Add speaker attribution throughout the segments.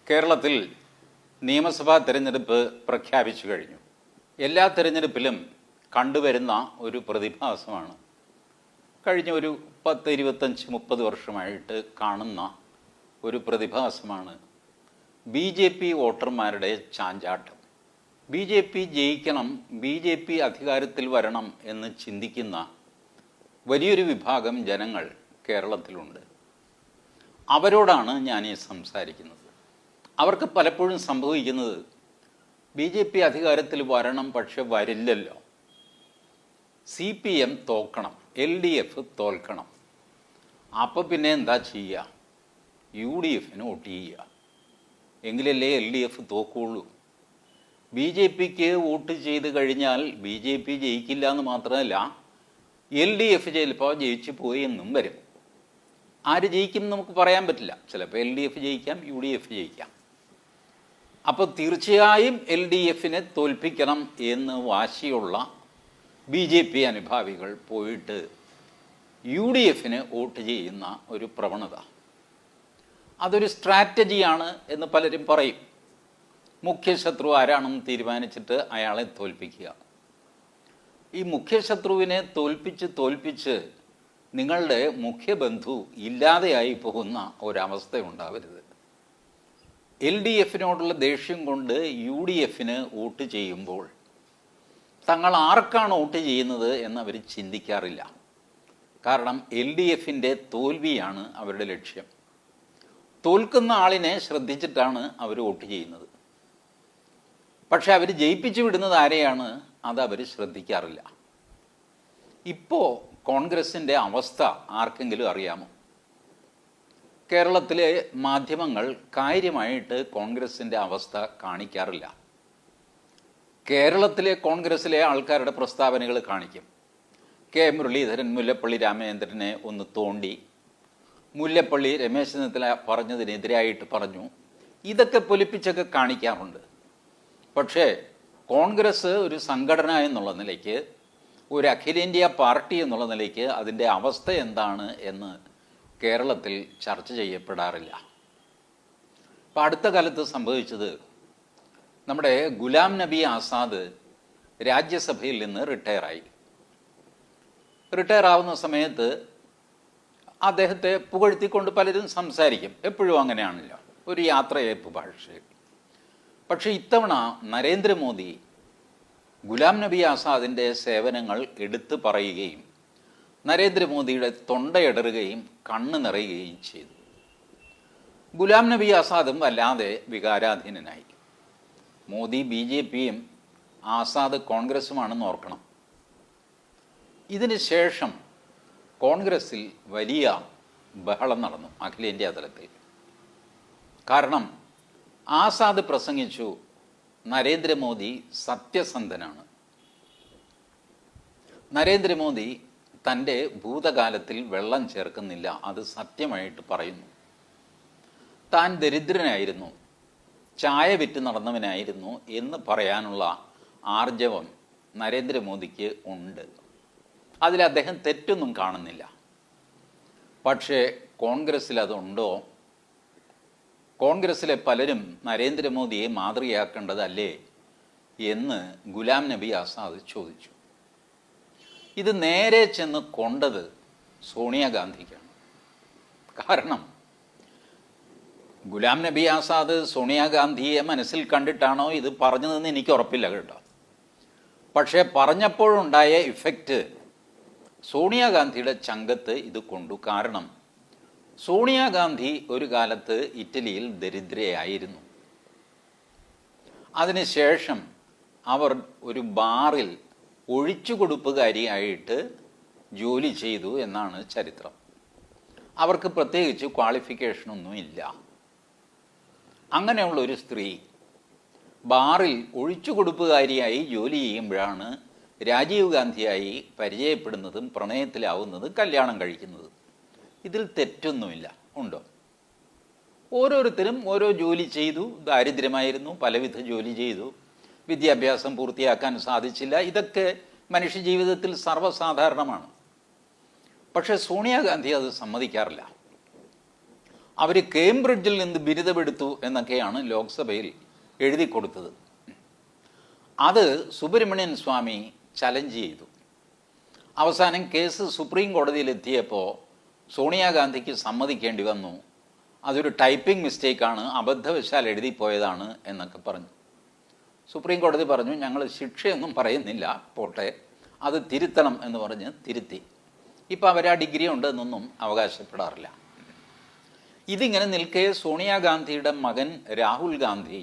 Speaker 1: കേരളത്തിൽ നിയമസഭാ തെരഞ്ഞെടുപ്പ് പ്രഖ്യാപിച്ചു കഴിഞ്ഞു. എല്ലാ തെരഞ്ഞെടുപ്പിലും കണ്ടുവരുന്ന ഒരു പ്രതിഭാസമാണ്, കഴിഞ്ഞ ഒരു 10, 25, 30 വർഷമായിട്ട് കാണുന്ന ഒരു പ്രതിഭാസമാണ് BJP വോട്ടർമാരുടെ ചാഞ്ചാട്ടം. BJP ജയിക്കണം, BJP അധികാരത്തിൽ വരണം എന്ന് ചിന്തിക്കുന്ന വലിയൊരു വിഭാഗം ജനങ്ങൾ കേരളത്തിലുണ്ട്. അവരോടാണ് ഞാൻ ഈ സംസാരിക്കുന്നത്. അവർക്ക് പലപ്പോഴും സംഭവിക്കുന്നത് BJP അധികാരത്തിൽ വരണം, പക്ഷെ വരില്ലല്ലോ. CPM തോക്കണം, LDF തോൽക്കണം. അപ്പോൾ പിന്നെ എന്താ ചെയ്യുക? UDFന് വോട്ട് ചെയ്യുക, എങ്കിലല്ലേ LDF തോക്കുള്ളൂ. BJPക്ക് വോട്ട് ചെയ്ത് കഴിഞ്ഞാൽ BJP ജയിക്കില്ല എന്ന് മാത്രമല്ല, LDF ചിലപ്പോൾ ജയിച്ചു പോയി എന്നും വരും. ആര് ജയിക്കും നമുക്ക് പറയാൻ പറ്റില്ല. ചിലപ്പോൾ LDF ജയിക്കാം, UDF ജയിക്കാം. അപ്പോൾ തീർച്ചയായും LDFനെ തോൽപ്പിക്കണം എന്ന് വാശിയുള്ള BJP അനുഭാവികൾ പോയിട്ട് UDFന് വോട്ട് ചെയ്യുന്ന ഒരു പ്രവണത, അതൊരു സ്ട്രാറ്റജിയാണ് എന്ന് പലരും പറയും. മുഖ്യശത്രു ആരാണെന്ന് തീരുമാനിച്ചിട്ട് അയാളെ തോൽപ്പിക്കുക. ഈ മുഖ്യശത്രുവിനെ തോൽപ്പിച്ച് നിങ്ങളുടെ മുഖ്യബന്ധു ഇല്ലാതെയായി പോകുന്ന ഒരവസ്ഥ ഉണ്ടാവരുത്. LDFനോടുള്ള ദേഷ്യം കൊണ്ട് UDFന് വോട്ട് ചെയ്യുമ്പോൾ തങ്ങൾ ആർക്കാണ് വോട്ട് ചെയ്യുന്നത് എന്നവർ ചിന്തിക്കാറില്ല. കാരണം LDFൻ്റെ തോൽവിയാണ് അവരുടെ ലക്ഷ്യം. തോൽക്കുന്ന ആളിനെ ശ്രദ്ധിച്ചിട്ടാണ് അവർ വോട്ട് ചെയ്യുന്നത്. പക്ഷെ അവർ ജയിപ്പിച്ചു വിടുന്നത് ആരെയാണ്, അത് അവർ ശ്രദ്ധിക്കാറില്ല. ഇപ്പോൾ കോൺഗ്രസിൻ്റെ അവസ്ഥ ആർക്കെങ്കിലും അറിയാമോ? കേരളത്തിലെ മാധ്യമങ്ങൾ കാര്യമായിട്ട് കോൺഗ്രസിൻ്റെ അവസ്ഥ കാണിക്കാറില്ല. കേരളത്തിലെ കോൺഗ്രസിലെ ആൾക്കാരുടെ പ്രസ്താവനകൾ കാണിക്കും. K. മുരളീധരൻ മുല്ലപ്പള്ളി രാമചന്ദ്രനെ ഒന്ന് തോണ്ടി, മുല്ലപ്പള്ളി രമേശ് ചെന്നിത്തല പറഞ്ഞതിനെതിരായിട്ട് പറഞ്ഞു. ഇതൊക്കെ പൊലിപ്പിച്ചൊക്കെ കാണിക്കാറുണ്ട്. പക്ഷേ കോൺഗ്രസ് ഒരു സംഘടന എന്നുള്ള നിലയ്ക്ക്, ഒരു അഖിലേന്ത്യാ പാർട്ടി എന്നുള്ള നിലയ്ക്ക് അതിൻ്റെ അവസ്ഥ എന്താണ് എന്ന് കേരളത്തിൽ ചർച്ച ചെയ്യപ്പെടാറില്ല. അപ്പം അടുത്ത കാലത്ത് സംഭവിച്ചത്, നമ്മുടെ ഗുലാം നബി ആസാദ് രാജ്യസഭയിൽ നിന്ന് റിട്ടയറായി. റിട്ടയർ ആവുന്ന സമയത്ത് അദ്ദേഹത്തെ പുകഴ്ത്തിക്കൊണ്ട് പലരും സംസാരിക്കും. എപ്പോഴും അങ്ങനെയാണല്ലോ, ഒരു യാത്രയയപ്പ് ഭാഷയിൽ. പക്ഷേ ഇത്തവണ നരേന്ദ്രമോദി ഗുലാം നബി ആസാദിൻ്റെ സേവനങ്ങൾ എടുത്തു പറയുകയും നരേന്ദ്രമോദിയുടെ തൊണ്ടയിടറുകയും കണ്ണ് നിറയുകയും ചെയ്തു. ഗുലാം നബി ആസാദും വല്ലാതെ വികാരാധീനനായി. മോദി BJPയും ആസാദ് കോൺഗ്രസുമാണെന്ന് ഓർക്കണം. ഇതിന് ശേഷം കോൺഗ്രസിൽ വലിയ ബഹളം നടന്നു അഖിലേന്ത്യാ തലത്തിൽ. കാരണം ആസാദ് പ്രസംഗിച്ചു, നരേന്ദ്രമോദി സത്യസന്ധനാണ്, നരേന്ദ്രമോദി തൻ്റെ ഭൂതകാലത്തിൽ വെള്ളം ചേർക്കുന്നില്ല, അത് സത്യമായിട്ട് പറയുന്നു, താൻ ദരിദ്രനായിരുന്നു, ചായ വിറ്റ് നടന്നവനായിരുന്നു എന്ന് പറയാനുള്ള ആർജവം നരേന്ദ്രമോദിക്ക് ഉണ്ട്. അതിൽ അദ്ദേഹം തെറ്റൊന്നും കാണുന്നില്ല. പക്ഷേ കോൺഗ്രസ്സിൽ അതുണ്ടോ? കോൺഗ്രസ്സിലെ പലരും നരേന്ദ്രമോദിയെ മാതൃകയാക്കേണ്ടതല്ലേ എന്ന് ഗുലാം നബി ആസാദ് ചോദിച്ചു. ഇത് നേരെ ചെന്ന് കൊണ്ടത് സോണിയാഗാന്ധിക്കാണ്. കാരണം ഗുലാം നബി ആസാദ് സോണിയാഗാന്ധിയെ മനസ്സിൽ കണ്ടിട്ടാണോ ഇത് പറഞ്ഞതെന്ന് എനിക്ക് ഉറപ്പില്ല കേട്ടോ. പക്ഷേ പറഞ്ഞപ്പോഴുണ്ടായ ഇഫക്റ്റ് സോണിയാഗാന്ധിയുടെ ചങ്കത്ത് ഇത് കൊണ്ടു. കാരണം സോണിയാഗാന്ധി ഒരു കാലത്ത് ഇറ്റലിയിൽ ദരിദ്രയായിരുന്നു. അതിനുശേഷം അവർ ഒരു ബാറിൽ ഒഴിച്ചുകൊടുപ്പുകാരിയായിട്ട് ജോലി ചെയ്തു എന്നാണ് ചരിത്രം. അവർക്ക് പ്രത്യേകിച്ച് ക്വാളിഫിക്കേഷനൊന്നും ഇല്ല. അങ്ങനെയുള്ള ഒരു സ്ത്രീ ബാറിൽ ഒഴിച്ചുകൊടുപ്പുകാരിയായി ജോലി ചെയ്യുമ്പോഴാണ് രാജീവ് ഗാന്ധിയായി പരിചയപ്പെടുന്നതും പ്രണയത്തിലാവുന്നതും കല്യാണം കഴിക്കുന്നതും. ഇതിൽ തെറ്റൊന്നുമില്ല, ഉണ്ടോ? ഓരോരുത്തരും ഓരോ ജോലി ചെയ്തു. ദാരിദ്ര്യമായിരുന്നു, പലവിധ ജോലി ചെയ്തു, വിദ്യാഭ്യാസം പൂർത്തിയാക്കാൻ സാധിച്ചില്ല. ഇതൊക്കെ മനുഷ്യജീവിതത്തിൽ സർവ്വസാധാരണമാണ്. പക്ഷേ സോണിയാഗാന്ധി അത് സമ്മതിക്കാറില്ല. അവർ കേംബ്രിഡ്ജിൽ നിന്ന് ബിരുദമെടുത്തു എന്നൊക്കെയാണ് ലോക്സഭയിൽ എഴുതി കൊടുത്തത്. അത് സുബ്രഹ്മണ്യൻ സ്വാമി ചലഞ്ച് ചെയ്തു. അവസാനം കേസ് സുപ്രീം കോടതിയിലെത്തിയപ്പോൾ സോണിയാഗാന്ധിക്ക് സമ്മതിക്കേണ്ടി വന്നു. അതൊരു ടൈപ്പിംഗ് മിസ്റ്റേക്കാണ്, അബദ്ധവശാൽ എഴുതിപ്പോയതാണ് എന്നൊക്കെ പറഞ്ഞു. സുപ്രീം കോടതി പറഞ്ഞു, ഞങ്ങൾ ശിക്ഷയൊന്നും പറയുന്നില്ല, പോട്ടെ, അത് തിരുത്തണം എന്ന് പറഞ്ഞ് തിരുത്തി. ഇപ്പം അവർ ആ ഡിഗ്രി ഉണ്ടെന്നൊന്നും അവകാശപ്പെടാറില്ല. ഇതിങ്ങനെ നിൽക്കെ സോണിയാഗാന്ധിയുടെ മകൻ രാഹുൽ ഗാന്ധി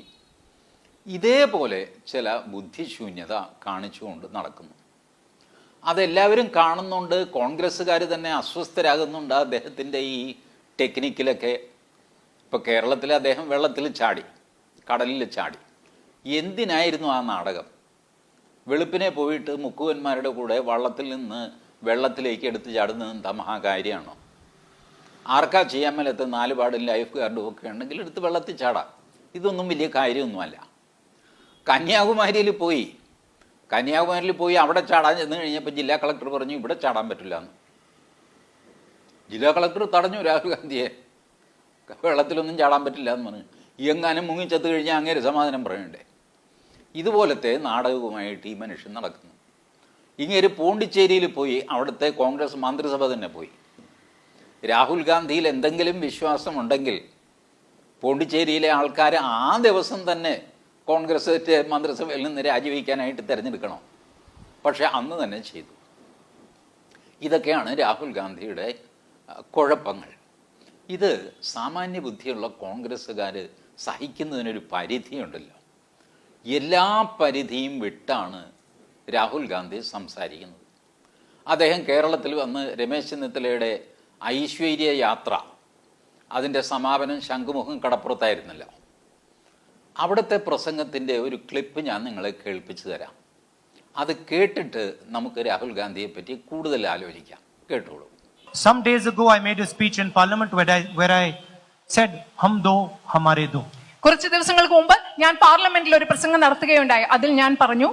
Speaker 1: ഇതേപോലെ ചില ബുദ്ധിശൂന്യത കാണിച്ചുകൊണ്ട് നടക്കുന്നു. അതെല്ലാവരും കാണുന്നുണ്ട്. കോൺഗ്രസ്സുകാർ തന്നെ അസ്വസ്ഥരാകുന്നുണ്ട് അദ്ദേഹത്തിൻ്റെ ഈ ടെക്നിക്കിലൊക്കെ. ഇപ്പോൾ കേരളത്തിൽ അദ്ദേഹം വെള്ളത്തിൽ ചാടി, കടലിൽ ചാടി. എന്തിനായിരുന്നു ആ നാടകം? വെളുപ്പിനെ പോയിട്ട് മുക്കുവന്മാരുടെ കൂടെ വള്ളത്തിൽ നിന്ന് വെള്ളത്തിലേക്ക് എടുത്ത് ചാടുന്നത് എന്താ മഹാകാര്യമാണോ? ആർക്കാ ചെയ്യാൻ മേലത്ത് 4 പാടും ലൈഫ് ഗാർഡും ഒക്കെ ഉണ്ടെങ്കിൽ എടുത്ത് വെള്ളത്തിൽ ചാടാം. ഇതൊന്നും വലിയ കാര്യമൊന്നുമല്ല. കന്യാകുമാരിയിൽ പോയി അവിടെ ചാടാൻ ചെന്ന് കഴിഞ്ഞപ്പോൾ ജില്ലാ കളക്ടർ പറഞ്ഞു ഇവിടെ ചാടാൻ പറ്റില്ല എന്ന്. ജില്ലാ കളക്ടർ തടഞ്ഞു രാഹുൽ ഗാന്ധിയെ, വെള്ളത്തിലൊന്നും ചാടാൻ പറ്റില്ല എന്ന് പറഞ്ഞു. എങ്ങാനും മുങ്ങിച്ചെത്ത് കഴിഞ്ഞാൽ അങ്ങേര് സമാധാനം പറയണ്ടേ? ഇതുപോലത്തെ നാടകവുമായിട്ട് ഈ മനുഷ്യൻ നടക്കുന്നു. ഇങ്ങേര് പോണ്ടിച്ചേരിയിൽ പോയി, അവിടുത്തെ കോൺഗ്രസ് മന്ത്രിസഭ തന്നെ പോയി. രാഹുൽ ഗാന്ധിയിൽ എന്തെങ്കിലും വിശ്വാസമുണ്ടെങ്കിൽ പോണ്ടിച്ചേരിയിലെ ആൾക്കാർ ആ ദിവസം തന്നെ കോൺഗ്രസ് മന്ത്രിസഭയിൽ നിന്ന് രാജിവെക്കാനായിട്ട് തിരഞ്ഞെടുക്കണം. പക്ഷേ അന്ന് തന്നെ ചെയ്തു. ഇതൊക്കെയാണ് രാഹുൽ ഗാന്ധിയുടെ കുഴപ്പങ്ങൾ. ഇത് സാമാന്യ ബുദ്ധിയുള്ള കോൺഗ്രസ്സുകാർ സഹിക്കുന്നതിനൊരു പരിധിയുണ്ടല്ലോ. എല്ലാ പരിധിയും വിട്ടാണ് രാഹുൽ ഗാന്ധി സംസാരിക്കുന്നത്. അദ്ദേഹം കേരളത്തിൽ വന്ന് രമേശ് ചെന്നിത്തലയുടെ ഐശ്വര്യ യാത്ര, അതിൻ്റെ സമാപനം ശംഖുമുഖം കടപ്പുറത്തായിരുന്നല്ലോ. അവിടുത്തെ പ്രസംഗത്തിൻ്റെ ഒരു ക്ലിപ്പ് ഞാൻ നിങ്ങളെ കേൾപ്പിച്ചു തരാം. അത് കേട്ടിട്ട് നമുക്ക് രാഹുൽ ഗാന്ധിയെ പറ്റി കൂടുതൽ ആലോചിക്കാം. കേട്ടോളൂ.
Speaker 2: Some days ago I made a speech in parliament where I said hum do hamare do.
Speaker 3: കുറച്ച് ദിവസങ്ങൾക്ക് മുമ്പ് ഞാൻ പാർലമെന്റിൽ ഒരു പ്രസംഗം നടത്തുകയുണ്ടായി. അതിൽ ഞാൻ പറഞ്ഞു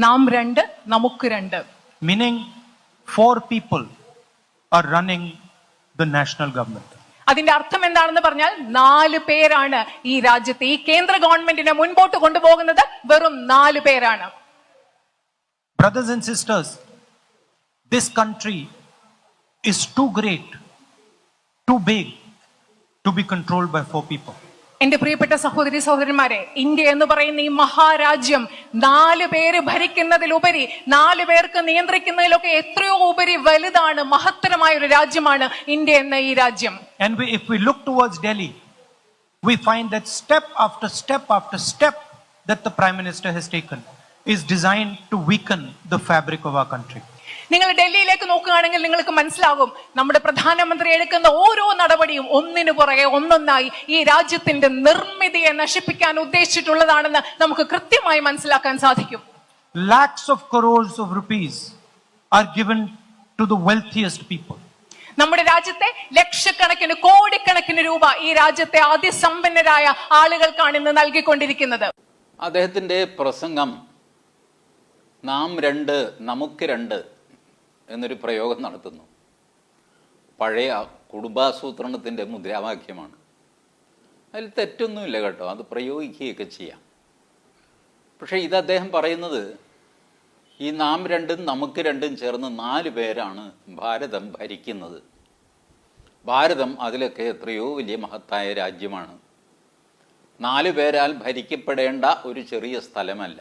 Speaker 3: നാം രണ്ട് നമുക്ക് രണ്ട്.
Speaker 2: Meaning 4 people are running the national government.
Speaker 3: അതിന്റെ അർത്ഥം എന്താണെന്ന് പറഞ്ഞാൽ 4 പേരാണ് ഈ രാജ്യത്തെ ഈ കേന്ദ്ര ഗവൺമെന്റിനെ മുൻപോട്ട് കൊണ്ടുപോകുന്നത്. വെറും 4 പേരാണ്.
Speaker 2: Brothers and sisters, this country is too great, too big to be controlled by 4 people.
Speaker 3: എന്റെ പ്രിയപ്പെട്ട സഹോദരി സഹോദരന്മാരെ, ഇന്ത്യ എന്ന് പറയുന്ന ഈ മഹാരാജ്യം 4 പേര് ഭരിക്കുന്നതിലുപരി 4 പേർക്ക് നിയന്ത്രിക്കുന്നതിലൊക്കെ എത്രയോ ഉപരി വലുതാണ്, മഹത്തരമായ ഒരു രാജ്യമാണ് ഇന്ത്യ എന്ന ഈ രാജ്യം.
Speaker 2: And if we look towards Delhi, we find that step after step after step that the Prime Minister has taken is designed to weaken the fabric of our country.
Speaker 3: നിങ്ങൾ ഡൽഹിയിലേക്ക് നോക്കുകയാണെങ്കിൽ നിങ്ങൾക്ക് മനസ്സിലാകും നമ്മുടെ പ്രധാനമന്ത്രി എടുക്കുന്ന ഓരോ നടപടിയും ഒന്നിനു പുറകെ ഒന്നൊന്നായി ഈ രാജ്യത്തിന്റെ നിർമ്മിതിയെ നശിപ്പിക്കാൻ ഉദ്ദേശിച്ചിട്ടുള്ളതാണെന്ന് നമുക്ക് കൃത്യമായി മനസ്സിലാക്കാൻ സാധിക്കും.
Speaker 2: Lakhs of crores of rupees are given to the wealthiest people.
Speaker 3: നമ്മുടെ രാജ്യത്തെ ലക്ഷക്കണക്കിന് കോടിക്കണക്കിന് രൂപ ഈ രാജ്യത്തെ അതിസമ്പന്നരായ ആളുകൾക്കാണ് ഇന്ന് നൽകിക്കൊണ്ടിരിക്കുന്നത്.
Speaker 1: അദ്ദേഹത്തിന്റെ പ്രസംഗം നാം രണ്ട് നമുക്ക് രണ്ട് എന്നൊരു പ്രയോഗം നടത്തുന്നു. പഴയ കുടുംബാസൂത്രണത്തിൻ്റെ മുദ്രാവാക്യമാണ്. അതിൽ തെറ്റൊന്നുമില്ല കേട്ടോ, അത് പ്രയോഗിക്കുകയൊക്കെ ചെയ്യാം. പക്ഷേ ഇത് അദ്ദേഹം പറയുന്നത് ഈ നാം രണ്ടും നമുക്ക് രണ്ടും ചേർന്ന് 4 പേരാണ് ഭാരതം ഭരിക്കുന്നത്. ഭാരതം അതിലൊക്കെ എത്രയോ വലിയ മഹത്തായ രാജ്യമാണ്. 4 പേരാൽ ഭരിക്കപ്പെടേണ്ട ഒരു ചെറിയ സ്ഥലമല്ല.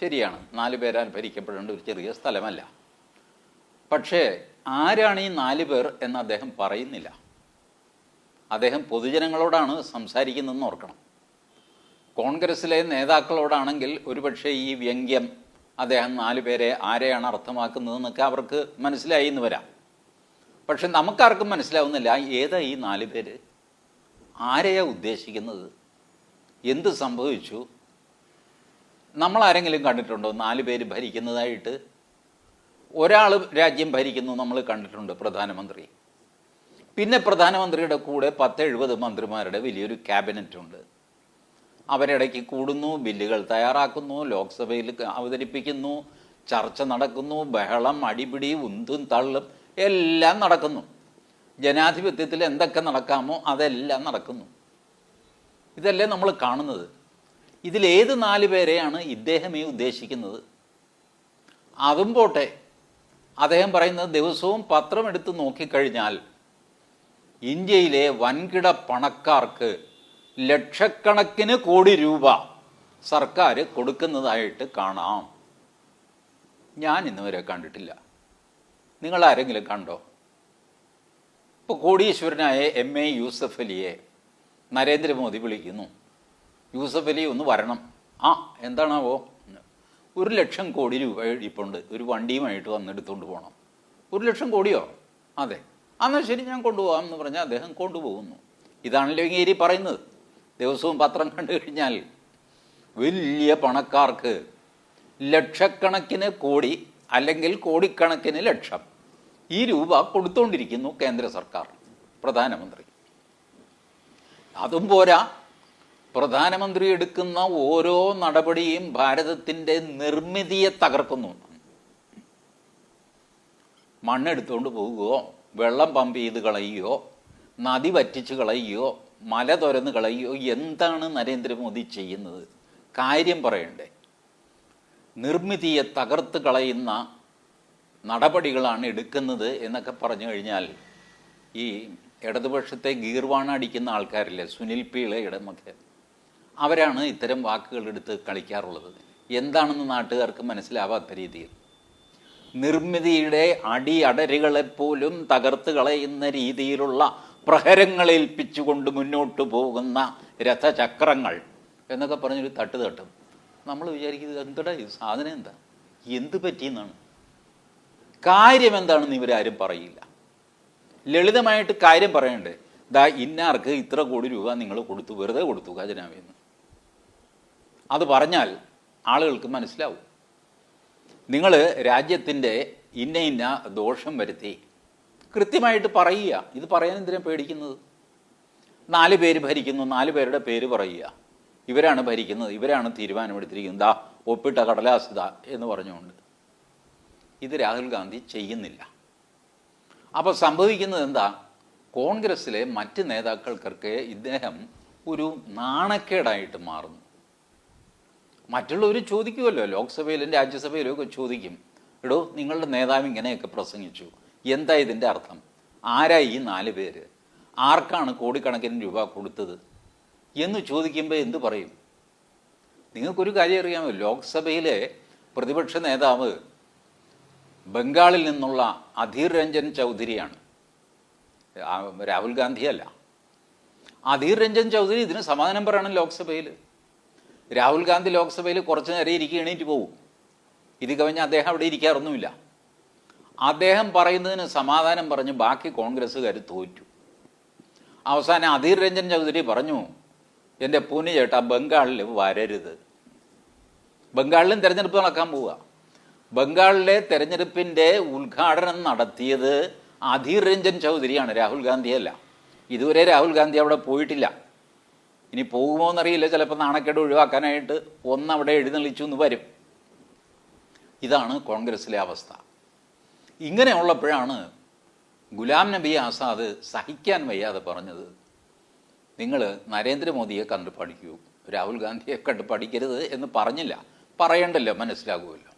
Speaker 1: ശരിയാണ്, 4 പേരാൽ ഭരിക്കപ്പെടേണ്ട ഒരു ചെറിയ സ്ഥലമല്ല. പക്ഷേ ആരാണ് ഈ 4 പേർ എന്ന് അദ്ദേഹം പറയുന്നില്ല. അദ്ദേഹം പൊതുജനങ്ങളോടാണ് സംസാരിക്കുന്നതെന്ന് ഓർക്കണം. കോൺഗ്രസ്സിലെ നേതാക്കളോടാണെങ്കിൽ ഒരുപക്ഷെ ഈ വ്യംഗ്യം അദ്ദേഹം 4 പേരെ ആരെയാണ് അർത്ഥമാക്കുന്നതെന്നൊക്കെ അവർക്ക് മനസ്സിലായി എന്ന് വരാം. പക്ഷെ നമുക്കാർക്കും മനസ്സിലാവുന്നില്ല ഏതാ ഈ 4 പേര്, ആരെയാ ഉദ്ദേശിക്കുന്നത്, എന്ത് സംഭവിച്ചു. നമ്മളാരെങ്കിലും കണ്ടിട്ടുണ്ടോ 4 പേര് ഭരിക്കുന്നതായിട്ട്? ഒരാൾ രാജ്യം ഭരിക്കുന്നു നമ്മൾ കണ്ടിട്ടുണ്ട്, പ്രധാനമന്ത്രി. പിന്നെ പ്രധാനമന്ത്രിയുടെ കൂടെ 10-70 മന്ത്രിമാരുടെ വലിയൊരു ക്യാബിനറ്റ് ഉണ്ട്. അവരിടയ്ക്ക് കൂടുന്നു, ബില്ലുകൾ തയ്യാറാക്കുന്നു, ലോക്സഭയിൽ അവതരിപ്പിക്കുന്നു, ചർച്ച നടക്കുന്നു, ബഹളം, അടിപിടി, ഉന്തും തള്ളും എല്ലാം നടക്കുന്നു. ജനാധിപത്യത്തിൽ എന്തൊക്കെ നടക്കാമോ അതെല്ലാം നടക്കുന്നു. ഇതല്ലേ നമ്മൾ കാണുന്നത്. ഇതിലേത് 4 പേരെയാണ് ഇദ്ദേഹമേ ഉദ്ദേശിക്കുന്നത്? അതും പോട്ടെ, അദ്ദേഹം പറയുന്നത് ദിവസവും പത്രം എടുത്ത് നോക്കിക്കഴിഞ്ഞാൽ ഇന്ത്യയിലെ വൻകിട പണക്കാർക്ക് ലക്ഷക്കണക്കിന് കോടി രൂപ സർക്കാർ കൊടുക്കുന്നതായിട്ട് കാണാം. ഞാൻ ഇന്നുവരെ കണ്ടിട്ടില്ല. നിങ്ങൾ ആരെങ്കിലും കണ്ടോ? ഇപ്പോൾ കോടീശ്വരനായ MA യൂസഫ് അലിയെ നരേന്ദ്രമോദി വിളിക്കുന്നു. യൂസഫ് അലി ഒന്ന് വരണം. എന്താണാവോ? 1,00,000 കോടി രൂപ ഇരിപ്പുണ്ട്, ഒരു വണ്ടിയുമായിട്ട് വന്നെടുത്തുകൊണ്ട് പോകണം. 1,00,000 കോടിയോ? അതെ, എന്നാൽ ശരി, ഞാൻ കൊണ്ടുപോകാം എന്ന് പറഞ്ഞാൽ അദ്ദേഹം കൊണ്ടുപോകുന്നു. ഇതാണല്ലോ ഇങ്ങേരി പറയുന്നത്. ദിവസവും പത്രം കണ്ടു കഴിഞ്ഞാൽ വലിയ പണക്കാർക്ക് ലക്ഷക്കണക്കിന് കോടി അല്ലെങ്കിൽ കോടിക്കണക്കിന് ലക്ഷം ഈ രൂപ കൊടുത്തുകൊണ്ടിരിക്കുന്നു കേന്ദ്ര സർക്കാർ, പ്രധാനമന്ത്രി. അതും പോരാ, പ്രധാനമന്ത്രി എടുക്കുന്ന ഓരോ നടപടിയും ഭാരതത്തിൻ്റെ നിർമ്മിതിയെ തകർക്കുന്നു. മണ്ണെടുത്തുകൊണ്ട് പോവുകയോ, വെള്ളം പമ്പ് ചെയ്ത് കളയുകയോ, നദി വറ്റിച്ച് കളയുകയോ, മല തുരന്ന് കളയുകയോ, എന്താണ് നരേന്ദ്രമോദി ചെയ്യുന്നത്? കാര്യം പറയണ്ടേ? നിർമ്മിതിയെ തകർത്ത് കളയുന്ന നടപടികളാണ് എടുക്കുന്നത് എന്നൊക്കെ പറഞ്ഞു കഴിഞ്ഞാൽ ഈ ഇടതുപക്ഷത്തെ ഗീർവാണ അടിക്കുന്ന ആൾക്കാരില്ലേ, സുനിൽ പീളയുടെ മകൻ, അവരാണ് ഇത്തരം വാക്കുകൾ എടുത്ത് കളിക്കാറുള്ളത്. എന്താണെന്ന് നാട്ടുകാർക്ക് മനസ്സിലാവാത്ത രീതിയിൽ നിർമ്മിതിയുടെ അടിയടരുകളെപ്പോലും തകർത്ത് കളയുന്ന രീതിയിലുള്ള പ്രഹരങ്ങളേൽപ്പിച്ചുകൊണ്ട് മുന്നോട്ട് പോകുന്ന രഥചക്രങ്ങൾ എന്നൊക്കെ പറഞ്ഞൊരു തട്ടും. നമ്മൾ വിചാരിക്കുന്നത് എന്താ ഈ സാധനം, എന്താ, എന്ത് പറ്റിയെന്നാണ്. കാര്യം എന്താണെന്ന് ഇവരാരും പറയില്ല. ലളിതമായിട്ട് കാര്യം പറയണ്ടേ? ഇന്നാർക്ക് ഇത്ര കോടി രൂപ നിങ്ങൾ കൊടുത്തു, വെറുതെ കൊടുത്തു ഖജനാവിന്ന്. അത് പറഞ്ഞാൽ ആളുകൾക്ക് മനസ്സിലാവും. നിങ്ങൾ രാജ്യത്തിൻ്റെ ഇന്ന ദോഷം വരുത്തി കൃത്യമായിട്ട് പറയുക. ഇത് പറയാൻ എന്തിനാ പേടിക്കുന്നത്? 4 പേര് ഭരിക്കുന്നു, 4 പേരുടെ പേര് പറയുക, ഇവരാണ് ഭരിക്കുന്നത്, ഇവരാണ് തീരുമാനമെടുത്തിരിക്കുന്നത്, ഒപ്പിട്ട കടലാസിത എന്ന് പറഞ്ഞുകൊണ്ട്. ഇത് രാഹുൽ ഗാന്ധി ചെയ്യുന്നില്ല. അപ്പോൾ സംഭവിക്കുന്നത് എന്താ? കോൺഗ്രസ്സിലെ മറ്റ് നേതാക്കൾക്കൊക്കെ ഇദ്ദേഹം ഒരു നാണക്കേടായിട്ട് മാറുന്നു. മറ്റുള്ളവർ ചോദിക്കുമല്ലോ, ലോക്സഭയിലും രാജ്യസഭയിലും ഒക്കെ ചോദിക്കും, എടോ നിങ്ങളുടെ നേതാവ് ഇങ്ങനെയൊക്കെ പ്രസംഗിച്ചു, എന്താ ഇതിൻ്റെ അർത്ഥം? ആരാ ഈ 4 പേര്? ആർക്കാണ് കോടിക്കണക്കിന് രൂപ കൊടുത്തത് എന്ന് ചോദിക്കുമ്പോൾ എന്ത് പറയും? നിങ്ങൾക്കൊരു കാര്യം അറിയാമോ? ലോക്സഭയിലെ പ്രതിപക്ഷ നേതാവ് ബംഗാളിൽ നിന്നുള്ള അധീർ രഞ്ജൻ ചൗധരിയാണ്, രാഹുൽ ഗാന്ധിയല്ല. അധീർ രഞ്ജൻ ചൗധരി ഇതിന് സമാധാനം പറയണം ലോക്സഭയിൽ. രാഹുൽ ഗാന്ധി ലോക്സഭയിൽ കുറച്ച് നേരം ഇരിക്കുക, എണീറ്റ് പോകും. ഇത് കവിഞ്ഞ് അദ്ദേഹം അവിടെ ഇരിക്കാറൊന്നുമില്ല. അദ്ദേഹം പറയുന്നതിന് സമാധാനം പറഞ്ഞ് ബാക്കി കോൺഗ്രസ്സുകാർ തോറ്റു. അവസാനം അധീർ രഞ്ജൻ ചൗധരി പറഞ്ഞു, എൻ്റെ പൂന് ചേട്ടാ ബംഗാളിൽ വരരുത്. ബംഗാളിലും തെരഞ്ഞെടുപ്പ് നടക്കാൻ പോവുക. ബംഗാളിലെ തെരഞ്ഞെടുപ്പിൻ്റെ ഉദ്ഘാടനം നടത്തിയത് അധീർ രഞ്ജൻ ചൗധരിയാണ്, രാഹുൽ ഗാന്ധിയല്ല. ഇതുവരെ രാഹുൽ ഗാന്ധി അവിടെ പോയിട്ടില്ല. ഇനി പോകുമോ എന്നറിയില്ല. ചിലപ്പോൾ നാണക്കേട് ഒഴിവാക്കാനായിട്ട് ഒന്നവിടെ എഴുന്നള്ളിച്ചു എന്ന് വരും. ഇതാണ് കോൺഗ്രസ്സിലെ അവസ്ഥ. ഇങ്ങനെയുള്ളപ്പോഴാണ് ഗുലാം നബി ആസാദ് സഹിക്കാൻ വയ്യാതെ പറഞ്ഞത്, നിങ്ങൾ നരേന്ദ്രമോദിയെ കണ്ട് പഠിക്കൂ, രാഹുൽ ഗാന്ധിയെ കണ്ട് പഠിക്കരുത് എന്ന് പറഞ്ഞില്ല. പറയണ്ടല്ലോ, മനസ്സിലാകുമല്ലോ.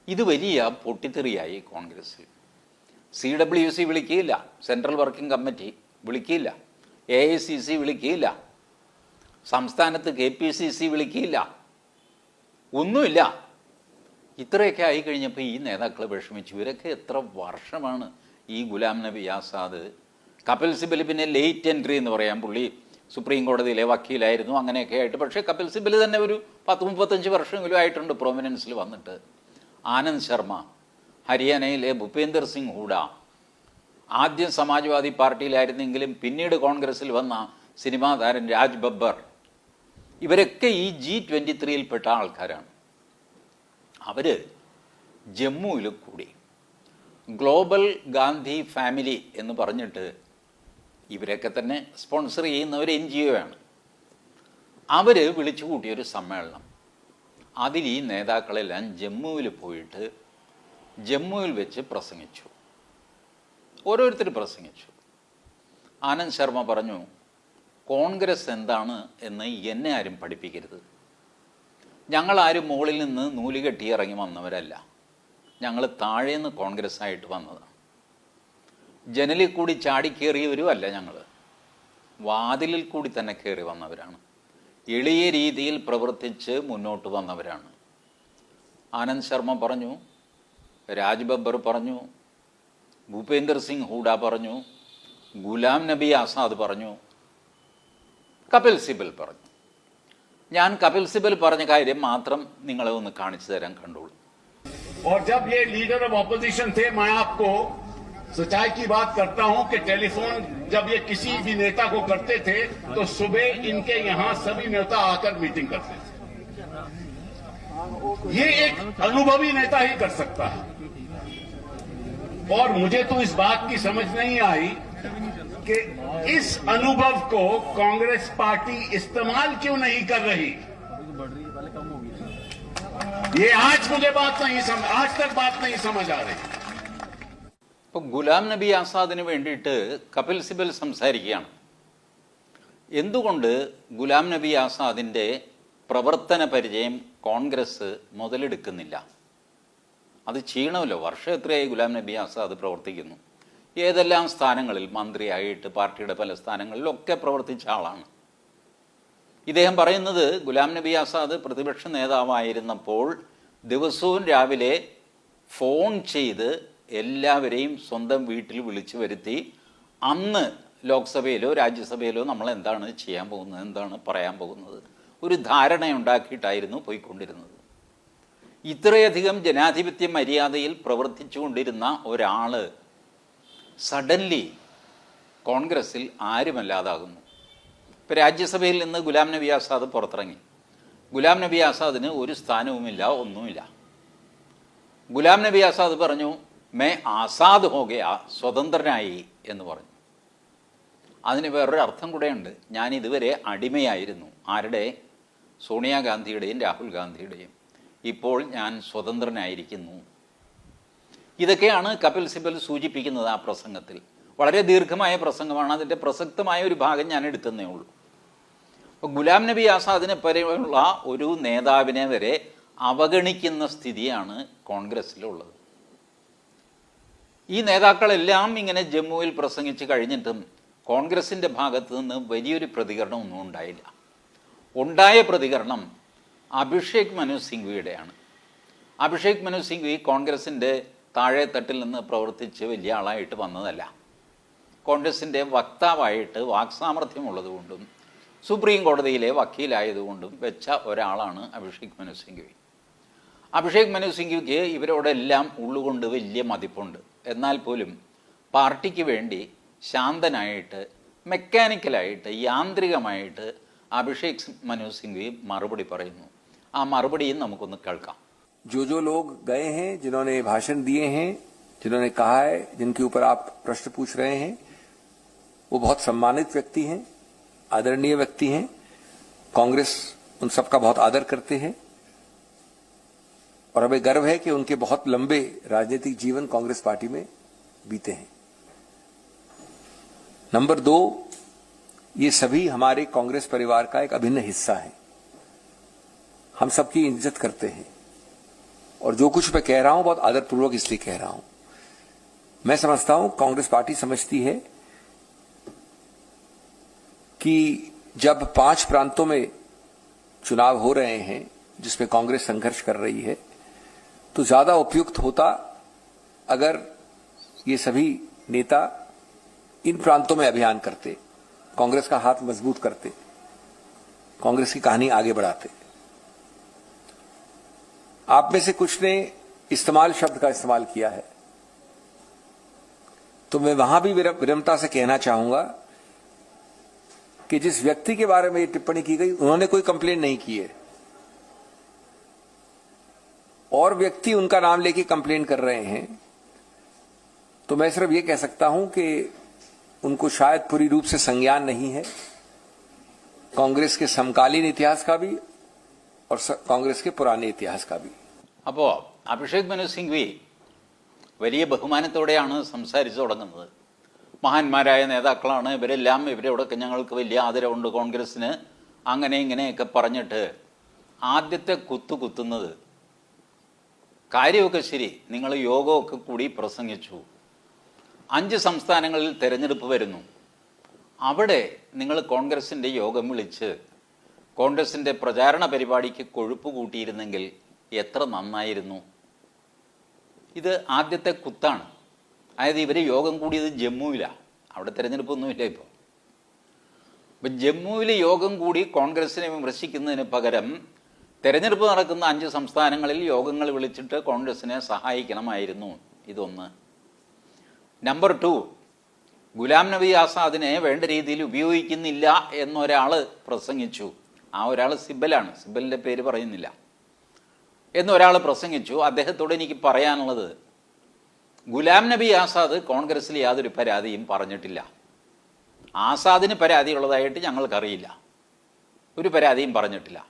Speaker 1: ഇത് വലിയ പൊട്ടിത്തെറിയായി കോൺഗ്രസ്സിൽ. CWC വിളിക്കുകയില്ല, സെൻട്രൽ വർക്കിംഗ് കമ്മിറ്റി വിളിക്കുകയില്ല, AICC വിളിക്കുകയില്ല, സംസ്ഥാനത്ത് KPCC വിളിക്കുകയില്ല, ഒന്നുമില്ല. ഇത്രയൊക്കെ ആയിക്കഴിഞ്ഞപ്പോൾ ഈ നേതാക്കൾ വിഷമിച്ചു. ഇവരൊക്കെ എത്ര വർഷമാണ് ഈ ഗുലാം നബി ആസാദ്, കപിൽ സിബൽ പിന്നെ ലേറ്റ് എൻട്രി എന്ന് പറയാം, പുള്ളി സുപ്രീം കോടതിയിലെ വക്കീലായിരുന്നു, അങ്ങനെയൊക്കെ ആയിട്ട്. പക്ഷേ കപിൽ സിബൽ തന്നെ ഒരു 10-35 വർഷമെങ്കിലും ആയിട്ടുണ്ട് പ്രൊമിനൻസിൽ വന്നിട്ട്. ആനന്ദ് ശർമ്മ, ഹരിയാനയിലെ ഭൂപേന്ദർ സിംഗ് ഹൂഡ, ആദ്യം സമാജ്വാദി പാർട്ടിയിലായിരുന്നെങ്കിലും പിന്നീട് കോൺഗ്രസ്സിൽ വന്ന സിനിമാ താരം രാജ് ബബ്ബർ, ഇവരൊക്കെ ഈ G23-യിൽപ്പെട്ട ആൾക്കാരാണ്. അവർ ജമ്മുവിൽ കൂടി ഗ്ലോബൽ ഗാന്ധി ഫാമിലി എന്ന് പറഞ്ഞിട്ട് ഇവരൊക്കെ തന്നെ സ്പോൺസർ ചെയ്യുന്ന ഒരു NGO ആണ്. അവർ വിളിച്ചു കൂട്ടിയൊരു സമ്മേളനം. അതിൽ ഈ നേതാക്കളെല്ലാം ജമ്മുവിൽ പോയിട്ട് ജമ്മുവിൽ വെച്ച് പ്രസംഗിച്ചു. ഓരോരുത്തർ പ്രസംഗിച്ചു. ആനന്ദ് ശർമ്മ പറഞ്ഞു, കോൺഗ്രസ് എന്താണ് എന്ന് എന്നെ ആരും പഠിപ്പിക്കരുത്. ഞങ്ങളാരും മുകളിൽ നിന്ന് നൂല് കെട്ടി ഇറങ്ങി വന്നവരല്ല. ഞങ്ങൾ താഴേന്ന് കോൺഗ്രസ് ആയിട്ട് വന്നതാണ്. ജനലിൽ കൂടി ചാടിക്കേറിയവരും അല്ല ഞങ്ങൾ. വാതിലിൽ കൂടി തന്നെ കയറി വന്നവരാണ്. എളിയ രീതിയിൽ പ്രവർത്തിച്ച് മുന്നോട്ട് വന്നവരാണ്. ആനന്ദ് ശർമ്മ പറഞ്ഞു, രാജ് ബബ്ബർ പറഞ്ഞു, ഭൂപേന്ദർ സിംഗ് ഹൂഡ പറഞ്ഞു, ഗുലാം നബി ആസാദ് പറഞ്ഞു, കപിൽ സിബൽ പറഞ്ഞു. ഞാൻ കപിൽ സിബൽ പറഞ്ഞ കാര്യം മാത്രം നിങ്ങളെ ഒന്ന് കാണിച്ചു തരാൻ കണ്ടോളൂ.
Speaker 4: और जब ये लीडर ऑफ ऑपोजिशन थे, मैं आपको सच्चाई की बात करता हूं कि टेलीफोन जब ये किसी भी नेता को करते थे तो सुबह इनके यहां सभी नेता आकर मीटिंग करते थे. ये एक अनुभवी नेता ही कर सकता है. और मुझे तो इस बात की समझ नहीं आई कि इस अनुभव को कांग्रेस पार्टी इस्तेमाल क्यों नहीं कर रही. ये आज मुझे आज तक बात नहीं समझ आ रही.
Speaker 1: ഇപ്പോൾ ഗുലാം നബി ആസാദിന് വേണ്ടിയിട്ട് കപിൽ സിബൽ സംസാരിക്കുകയാണ്. എന്തുകൊണ്ട് ഗുലാം നബി ആസാദിൻ്റെ പ്രവർത്തന പരിചയം കോൺഗ്രസ് മുതലെടുക്കുന്നില്ല? അത് ചെയ്യണമല്ലോ. വർഷം എത്രയായി ഗുലാം നബി ആസാദ് പ്രവർത്തിക്കുന്നു. ഏതെല്ലാം സ്ഥാനങ്ങളിൽ മന്ത്രിയായിട്ട് പാർട്ടിയുടെ പല സ്ഥാനങ്ങളിലൊക്കെ പ്രവർത്തിച്ച ആളാണ്. ഇദ്ദേഹം പറയുന്നത് ഗുലാം നബി ആസാദ് പ്രതിപക്ഷ നേതാവായിരുന്നപ്പോൾ ദിവസവും രാവിലെ ഫോൺ ചെയ്ത് എല്ലാവരെയും സ്വന്തം വീട്ടിൽ വിളിച്ചു വരുത്തി അന്ന് ലോക്സഭയിലോ രാജ്യസഭയിലോ നമ്മൾ എന്താണ് ചെയ്യാൻ പോകുന്നത്, എന്താണ് പറയാൻ പോകുന്നത്, ഒരു ധാരണയുണ്ടാക്കിയിട്ടായിരുന്നു പോയിക്കൊണ്ടിരുന്നത്. ഇത്രയധികം ജനാധിപത്യ മര്യാദയിൽ പ്രവർത്തിച്ചുകൊണ്ടിരുന്ന ഒരാൾ സഡൻലി കോൺഗ്രസിൽ ആരുമല്ലാതാകുന്നു. ഇപ്പോൾ രാജ്യസഭയിൽ നിന്ന് ഗുലാം നബി ആസാദ് പുറത്തിറങ്ങി. ഗുലാം നബി ആസാദിന് ഒരു സ്ഥാനവുമില്ല, ഒന്നുമില്ല. ഗുലാം നബി ആസാദ് പറഞ്ഞു, മേ ആസാദ് ഹോ ഗയാ, സ്വതന്ത്രനായി എന്ന് പറഞ്ഞു. അതിന് വേറൊരു അർത്ഥം കൂടെയുണ്ട്. ഞാൻ ഇതുവരെ അടിമയായിരുന്നു. ആരുടെ? സോണിയാഗാന്ധിയുടെയും രാഹുൽ ഗാന്ധിയുടെയും. ഇപ്പോൾ ഞാൻ സ്വതന്ത്രനായിരിക്കുന്നു. ഇതൊക്കെയാണ് കപിൽ സിബൽ സൂചിപ്പിക്കുന്നത് ആ പ്രസംഗത്തിൽ. വളരെ ദീർഘമായ പ്രസംഗമാണ്. അതിൻ്റെ പ്രസക്തമായ ഒരു ഭാഗം ഞാൻ എടുത്തന്നേ ഉള്ളൂ. അപ്പോൾ ഗുലാം നബി ആസാദിനെ പോലെയുള്ള ഒരു നേതാവിനെ വരെ അവഗണിക്കുന്ന സ്ഥിതിയാണ് കോൺഗ്രസ്സിലുള്ളത്. ഈ നേതാക്കളെല്ലാം ഇങ്ങനെ ജമ്മുവിൽ പ്രസംഗിച്ച് കഴിഞ്ഞിട്ടും കോൺഗ്രസിൻ്റെ ഭാഗത്തു നിന്ന് വലിയൊരു പ്രതികരണം ഒന്നും ഉണ്ടായില്ല. ഉണ്ടായ പ്രതികരണം അഭിഷേക് മനു സിംഗ്വിയുടെയാണ്. അഭിഷേക് മനു സിംഗ്വി കോൺഗ്രസിൻ്റെ താഴെത്തട്ടിൽ നിന്ന് പ്രവർത്തിച്ച് വലിയ ആളായിട്ട് വന്നതല്ല. കോൺഗ്രസിൻ്റെ വക്താവായിട്ട് വാക്സാമർഥ്യമുള്ളതുകൊണ്ടും സുപ്രീം കോടതിയിലെ വക്കീലായതുകൊണ്ടും വെച്ച ഒരാളാണ് അഭിഷേക് മനു സിംഗ്വി. അഭിഷേക് മനു സിംഗ്വിക്ക് ഇവരോടെല്ലാം ഉള്ളുകൊണ്ട് വലിയ മതിപ്പുണ്ട്. എന്നാൽ പോലും പാർട്ടിക്ക് വേണ്ടി ശാന്തനായിട്ട് മെക്കാനിക്കലായിട്ട് യാന്ത്രികമായിട്ട് അഭിഷേക് മനു സിംഗ്വി മറുപടി പറയുന്നു. ആ മറുപടിയും നമുക്കൊന്ന് കേൾക്കാം.
Speaker 5: जो लोग गए हैं, जिन्होंने भाषण दिए हैं, जिन्होंने कहा है, जिनके ऊपर आप प्रश्न पूछ रहे हैं, वो बहुत सम्मानित व्यक्ति हैं, आदरणीय व्यक्ति हैं. कांग्रेस उन सबका बहुत आदर करते हैं और हमें गर्व है कि उनके बहुत लंबे राजनीतिक जीवन कांग्रेस पार्टी में बीते हैं. नंबर 2, ये सभी हमारे कांग्रेस परिवार का एक अभिन्न हिस्सा है. हम सबकी इज्जत करते हैं और जो कुछ मैं कह रहा हूं बहुत आदरपूर्वक इसलिए कह रहा हूं. मैं समझता हूं कांग्रेस पार्टी समझती है कि जब 5 प्रांतों में चुनाव हो रहे हैं जिसमें कांग्रेस संघर्ष कर रही है, तो ज्यादा उपयुक्त होता अगर ये सभी नेता इन प्रांतों में अभियान करते, कांग्रेस का हाथ मजबूत करते, कांग्रेस की कहानी आगे बढ़ाते. आप में से कुछ ने इस्तेमाल शब्द का इस्तेमाल किया है, तो मैं वहां भी विनम्रता से कहना चाहूंगा कि जिस व्यक्ति के बारे में ये टिप्पणी की गई उन्होंने कोई कंप्लेंट नहीं की है और व्यक्ति उनका नाम लेके कंप्लेंट कर रहे हैं, तो मैं सिर्फ ये कह सकता हूं कि उनको शायद पूरी रूप से संज्ञान नहीं है कांग्रेस के समकालीन इतिहास का भी और कांग्रेस के पुराने इतिहास का भी.
Speaker 1: അപ്പോൾ അഭിഷേക് മനു സിംഗ്വി വലിയ ബഹുമാനത്തോടെയാണ് സംസാരിച്ചു തുടങ്ങുന്നത്. മഹാന്മാരായ നേതാക്കളാണ് ഇവരെല്ലാം, ഇവരോടൊക്കെ ഞങ്ങൾക്ക് വലിയ ആദരവുണ്ട് കോൺഗ്രസ്സിന്, അങ്ങനെ ഇങ്ങനെയൊക്കെ പറഞ്ഞിട്ട് ആദ്യത്തെ കുത്തുന്നത് കാര്യമൊക്കെ ശരി, നിങ്ങൾ യോഗമൊക്കെ കൂടി പ്രസംഗിച്ചു, 5 സംസ്ഥാനങ്ങളിൽ തെരഞ്ഞെടുപ്പ് വരുന്നു, അവിടെ നിങ്ങൾ കോൺഗ്രസിൻ്റെ യോഗം വിളിച്ച് കോൺഗ്രസിൻ്റെ പ്രചാരണ പരിപാടിക്ക് കൊഴുപ്പ് കൂട്ടിയിരുന്നെങ്കിൽ എത്ര നന്നായിരുന്നു. ഇത് ആദ്യത്തെ കുത്താണ്. അതായത് ഇവർ യോഗം കൂടിയത് ജമ്മുവിലാണ്, അവിടെ തിരഞ്ഞെടുപ്പൊന്നുമില്ല ഇപ്പോൾ. അപ്പം ജമ്മുവിൽ യോഗം കൂടി കോൺഗ്രസിനെ വിമർശിക്കുന്നതിന് പകരം തെരഞ്ഞെടുപ്പ് നടക്കുന്ന 5 സംസ്ഥാനങ്ങളിൽ യോഗങ്ങൾ വിളിച്ചിട്ട് കോൺഗ്രസിനെ സഹായിക്കണമായിരുന്നു. ഇതൊന്ന്. നമ്പർ 2, ഗുലാം നബി ആസാദിനെ വേണ്ട രീതിയിൽ ഉപയോഗിക്കുന്നില്ല എന്നൊരാൾ പ്രസംഗിച്ചു. ആ ഒരാൾ സിബലാണ്, സിബലിൻ്റെ പേര് പറയുന്നില്ല, എന്നൊരാൾ പ്രസംഗിച്ചു. അദ്ദേഹത്തോട് എനിക്ക് പറയാനുള്ളത്, ഗുലാം നബി ആസാദ് കോൺഗ്രസ്സിൽ യാതൊരു പരാതിയും പറഞ്ഞിട്ടില്ല. ആസാദിന് പരാതിയുള്ളതായിട്ട് ഞങ്ങൾക്കറിയില്ല, ഒരു പരാതിയും പറഞ്ഞിട്ടില്ല.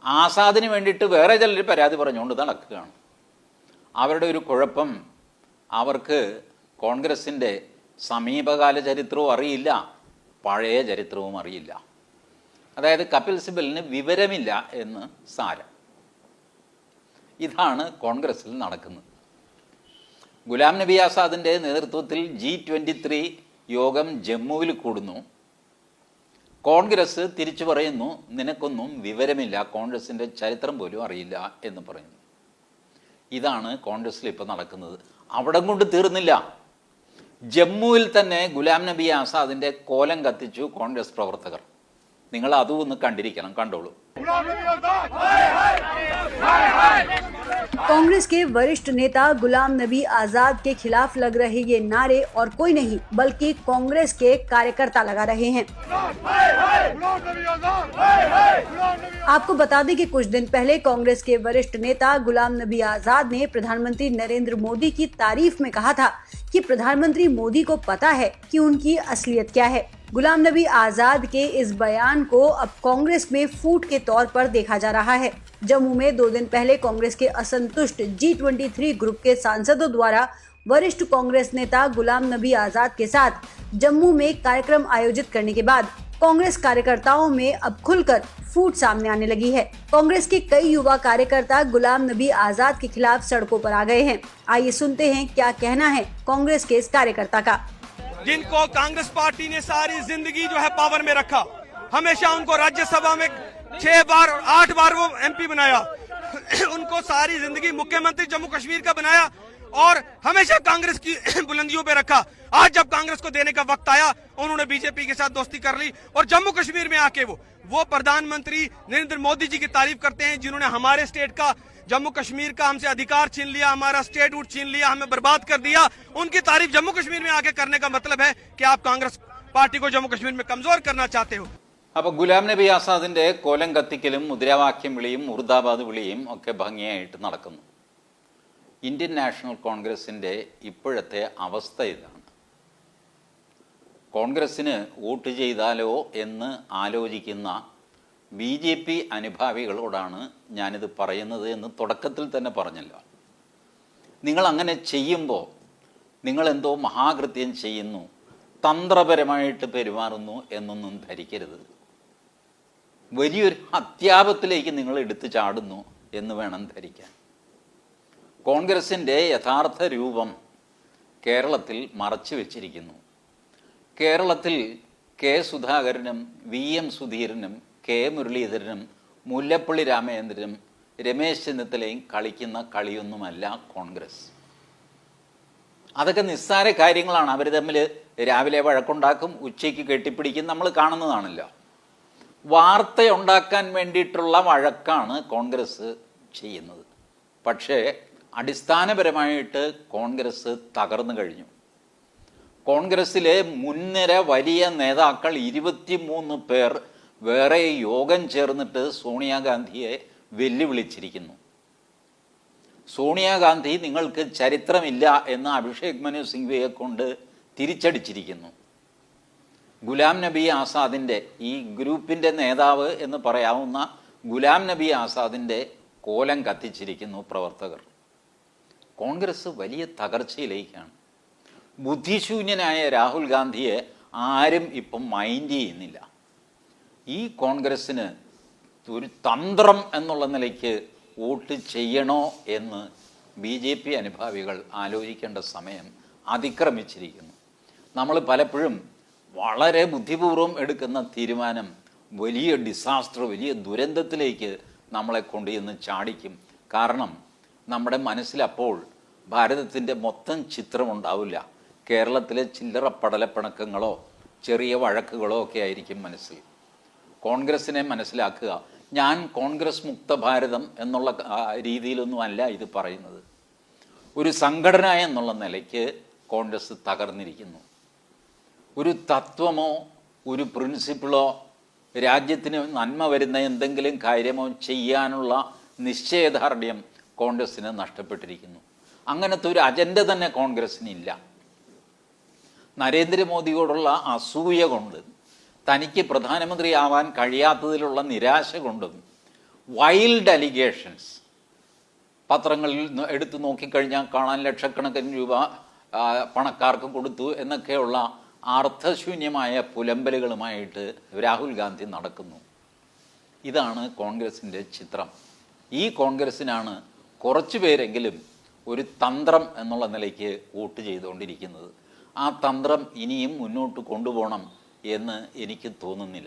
Speaker 1: ആസാദിന് വേണ്ടിയിട്ട് വേറെ ചിലർ പരാതി പറഞ്ഞുകൊണ്ട് നടക്കുകയാണ്. അവരുടെ ഒരു കുഴപ്പം, അവർക്ക് കോൺഗ്രസിൻ്റെ സമീപകാല ചരിത്രവും അറിയില്ല, പഴയ ചരിത്രവും അറിയില്ല. അതായത് കപിൽ സിബലിന് വിവരമില്ല എന്ന് സാരം. ഇതാണ് കോൺഗ്രസിൽ നടക്കുന്നത്. ഗുലാം നബി ആസാദിൻ്റെ നേതൃത്വത്തിൽ G23 യോഗം ജമ്മുവിൽ കൂടുന്നു. കോൺഗ്രസ് തിരിച്ചു പറയുന്നു, നിനക്കൊന്നും വിവരമില്ല, കോൺഗ്രസിൻ്റെ ചരിത്രം പോലും അറിയില്ല എന്ന് പറയുന്നു. ഇതാണ് കോൺഗ്രസിൽ ഇപ്പോൾ നടക്കുന്നത്. അവിടം കൊണ്ട് തീർന്നില്ല. ജമ്മുവിൽ തന്നെ ഗുലാം നബി ആസാദിൻ്റെ കോലം കത്തിച്ചു കോൺഗ്രസ് പ്രവർത്തകർ. നിങ്ങൾ അതും ഒന്ന് കണ്ടിരിക്കണം, കണ്ടോളൂ.
Speaker 6: कांग्रेस के वरिष्ठ नेता गुलाम नबी आजाद के खिलाफ लग रहे ये नारे और कोई नहीं बल्कि कांग्रेस के कार्यकर्ता लगा रहे हैं। आपको बता दें कि कुछ दिन पहले कांग्रेस के वरिष्ठ नेता गुलाम नबी आजाद ने प्रधानमंत्री नरेंद्र मोदी की तारीफ में कहा था कि प्रधानमंत्री मोदी को पता है कि उनकी असलियत क्या है। गुलाम नबी आजाद के इस बयान को अब कांग्रेस में फूट के तौर पर देखा जा रहा है। जम्मू में 2 दिन पहले कांग्रेस के असंतुष्ट G23 ग्रुप के सांसदों द्वारा वरिष्ठ कांग्रेस नेता गुलाम नबी आजाद के साथ जम्मू में कार्यक्रम आयोजित करने के बाद कांग्रेस कार्यकर्ताओं में अब खुलकर फूट सामने आने लगी है। कांग्रेस के कई युवा कार्यकर्ता गुलाम नबी आजाद के खिलाफ सड़कों पर आ गए हैं। आइए सुनते हैं क्या कहना है कांग्रेस के इस कार्यकर्ता का।
Speaker 7: जिनको कांग्रेस पार्टी ने सारी जिंदगी जो है पावर में रखा, हमेशा उनको राज्यसभा में 6 बार और 8 बार वो MP बनाया, उनको सारी जिंदगी मुख्यमंत्री जम्मू कश्मीर का बनाया और हमेशा कांग्रेस की बुलंदियों पे रखा। आज जब कांग्रेस को देने का वक्त आया, उन्होंने बीजेपी के साथ दोस्ती कर ली और जम्मू कश्मीर में आके वो प्रधानमंत्री नरेंद्र मोदी जी की तारीफ करते हैं, जिन्होंने हमारे स्टेट का, जम्मू कश्मीर का हमसे अधिकार छीन लिया, हमारा स्टेट वुड छीन लिया, हमें बर्बाद कर दिया। उनकी तारीफ जम्मू कश्मीर में आके करने का मतलब है कि आप कांग्रेस पार्टी को जम्मू कश्मीर में कमजोर करना चाहते हो।
Speaker 1: അപ്പോൾ ഗുലാം നബി ആസാദിൻ്റെ കോലം കത്തിക്കലും മുദ്രാവാക്യം വിളിയും മുർദാബാദ് വിളിയും ഒക്കെ ഭംഗിയായിട്ട് നടക്കുന്നു. ഇന്ത്യൻ നാഷണൽ കോൺഗ്രസിൻ്റെ ഇപ്പോഴത്തെ അവസ്ഥ ഇതാണ്. കോൺഗ്രസ്സിന് വോട്ട് ചെയ്താലോ എന്ന് ആലോചിക്കുന്ന BJP അനുഭാവികളോടാണ് ഞാനിത് പറയുന്നത് എന്ന് തുടക്കത്തിൽ തന്നെ പറഞ്ഞല്ലോ. നിങ്ങൾ അങ്ങനെ ചെയ്യുമ്പോൾ നിങ്ങളെന്തോ മഹാകൃത്യം ചെയ്യുന്നു, തന്ത്രപരമായിട്ട് പെരുമാറുന്നു എന്നൊന്നും ധരിക്കരുത്. വലിയൊരു അത്യാപത്തിലേക്ക് നിങ്ങൾ എടുത്തു ചാടുന്നു എന്ന് വേണം ധരിക്കാൻ. കോൺഗ്രസിൻ്റെ യഥാർത്ഥ രൂപം കേരളത്തിൽ മറച്ചു വച്ചിരിക്കുന്നു. കേരളത്തിൽ K. സുധാകരനും VM സുധീരനും K. മുരളീധരനും മുല്ലപ്പള്ളി രാമചന്ദ്രനും രമേശ് ചെന്നിത്തലയും കളിക്കുന്ന കളിയൊന്നുമല്ല കോൺഗ്രസ്. അതൊക്കെ നിസ്സാര കാര്യങ്ങളാണ്. അവർ തമ്മിൽ രാവിലെ വഴക്കുണ്ടാക്കും, ഉച്ചയ്ക്ക് കെട്ടിപ്പിടിക്കും, നമ്മൾ കാണുന്നതാണല്ലോ. വാർത്തയുണ്ടാക്കാൻ വേണ്ടിയിട്ടുള്ള വഴക്കാണ് കോൺഗ്രസ് ചെയ്യുന്നത്. പക്ഷേ അടിസ്ഥാനപരമായിട്ട് കോൺഗ്രസ് തകർന്നു കഴിഞ്ഞു. കോൺഗ്രസ്സിലെ മുൻനിര വലിയ നേതാക്കൾ 23 പേർ വേറെ യോഗം ചേർന്നിട്ട് സോണിയാഗാന്ധിയെ വെല്ലുവിളിച്ചിരിക്കുന്നു. സോണിയാഗാന്ധി നിങ്ങൾക്ക് ചരിത്രമില്ല എന്ന് അഭിഷേക് മനു സിംഗ്വിയെ കൊണ്ട് തിരിച്ചടിച്ചിരിക്കുന്നു. ഗുലാം നബി ആസാദിൻ്റെ, ഈ ഗ്രൂപ്പിൻ്റെ നേതാവ് എന്ന് പറയാവുന്ന ഗുലാം നബി ആസാദിൻ്റെ കോലം കത്തിച്ചിരിക്കുന്നു പ്രവർത്തകർ. കോൺഗ്രസ് വലിയ തകർച്ചയിലേക്കാണ്. ബുദ്ധിശൂന്യനായ രാഹുൽ ഗാന്ധിയെ ആരും ഇപ്പം മൈൻഡ് ചെയ്യുന്നില്ല. ഈ കോൺഗ്രസ്സിന് ഒരു തന്ത്രം എന്നുള്ള നിലയ്ക്ക് വോട്ട് ചെയ്യണോ എന്ന് BJP അനുഭാവികൾ ആലോചിക്കേണ്ട സമയം അതിക്രമിച്ചിരിക്കുന്നു. നമ്മൾ പലപ്പോഴും വളരെ ബുദ്ധിപൂർവ്വം എടുക്കുന്ന തീരുമാനം വലിയ ഡിസാസ്റ്റർ, വലിയ ദുരന്തത്തിലേക്ക് നമ്മളെ കൊണ്ടുചെന്ന് ചാടിക്കും. കാരണം നമ്മുടെ മനസ്സിലപ്പോൾ ഭാരതത്തിൻ്റെ മൊത്തം ചിത്രമുണ്ടാവില്ല. കേരളത്തിലെ ചില്ലറ പടലപ്പിണക്കങ്ങളോ ചെറിയ വഴക്കുകളോ ഒക്കെ ആയിരിക്കും മനസ്സിൽ. കോൺഗ്രസിനെ മനസ്സിലാക്കുക. ഞാൻ കോൺഗ്രസ് മുക്ത ഭാരതം എന്നുള്ള രീതിയിലൊന്നും അല്ല ഇത് പറയുന്നത്. ഒരു സംഘടന എന്നുള്ള നിലയ്ക്ക് കോൺഗ്രസ് തകർന്നിരിക്കുന്നു. ഒരു തത്വമോ ഒരു പ്രിൻസിപ്പിളോ രാജ്യത്തിന് നന്മ വരുന്ന എന്തെങ്കിലും കാര്യമോ ചെയ്യാനുള്ള നിശ്ചയദാർഢ്യം കോൺഗ്രസ്സിന് നഷ്ടപ്പെട്ടിരിക്കുന്നു. അങ്ങനത്തെ ഒരു അജണ്ട തന്നെ കോൺഗ്രസ്സിനില്ല. നരേന്ദ്രമോദിയോടുള്ള അസൂയ കൊണ്ട്, തനിക്ക് പ്രധാനമന്ത്രിയാവാൻ കഴിയാത്തതിലുള്ള നിരാശ കൊണ്ടും, വൈൽഡ് അലിഗേഷൻസ് പത്രങ്ങളിൽ എടുത്തു നോക്കിക്കഴിഞ്ഞാൽ കാണാൻ ലക്ഷക്കണക്കിന് രൂപ പണക്കാർക്ക് കൊടുത്തു എന്നൊക്കെയുള്ള അർത്ഥശൂന്യമായ പുലമ്പലുകളുമായിട്ട് രാഹുൽ ഗാന്ധി നടക്കുന്നു. ഇതാണ് കോൺഗ്രസിൻ്റെ ചിത്രം. ഈ കോൺഗ്രസ്സിനാണ് കുറച്ചു പേരെങ്കിലും ഒരു തന്ത്രം എന്നുള്ള നിലയ്ക്ക് വോട്ട് ചെയ്തുകൊണ്ടിരിക്കുന്നത്. ആ തന്ത്രം ഇനിയും മുന്നോട്ട് കൊണ്ടുപോകണം എന്ന് എനിക്ക് തോന്നുന്നില്ല.